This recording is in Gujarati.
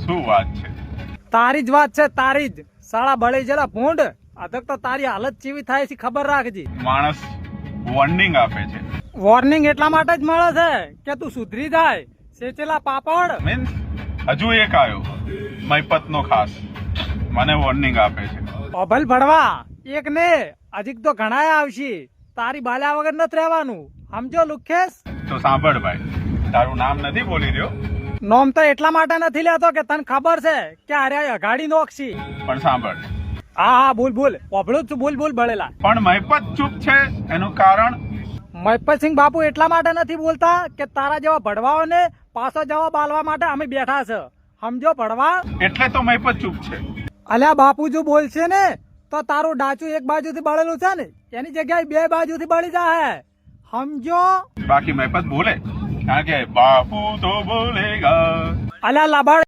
શું વાત છે? તારી જ વાત છે, તારી જ. સાળા બળી જરા ભૂંડ. અધક તો તારી હાલત કેવી થાય છે ખબર રાખજે. માણસ વોર્નિંગ આપે છે. વોર્નિંગ એટલા માટે જ મળે છે કે તું સુધરી જાય. સેચેલા પાપડ. મીન્સ હજુ એક આવ્યો મહીપતનો ખાસ મને વોર્નિંગ આપે છે. અભલ ભડવા એક ને હજીક તો ઘણાય આવશે. તારી બાલ્યા વગર નથી રહેવાનું, સમજો લુખેશ. તો સાંભળ ભાઈ, તારું નામ નથી બોલી રહ્યો, નોમ તો એટલા માટે નથી લેતો કે તને ખબર છે કે અરે અઘાડી નોખશી. પણ સાંભળ. હા હા બોલ બોલ, ઓભળું છું, બોલ બોલ બળેલા. પણ મહીપત ચૂપ છે એનું કારણ? મહિપતસિંહ બાપુ એટલા માટે નથી બોલતા કે તારા જેવા ભડવાઓને પાછો જવાબ આલવા માટે અમે બેઠા છે, સમજો ભડવા. એટલે તો મહીપત ચૂપ છે. અલ્યા બાપુ જો બોલશે ને તો તારું ડાચું એક બાજુથી બળેલું છે ને એની જગ્યાએ બે બાજુથી બળી જાય, સમજો. બાકી મહીપત બોલે, કારણ કે બાપુ તો બોલેગા. અલ્યા લાભાડ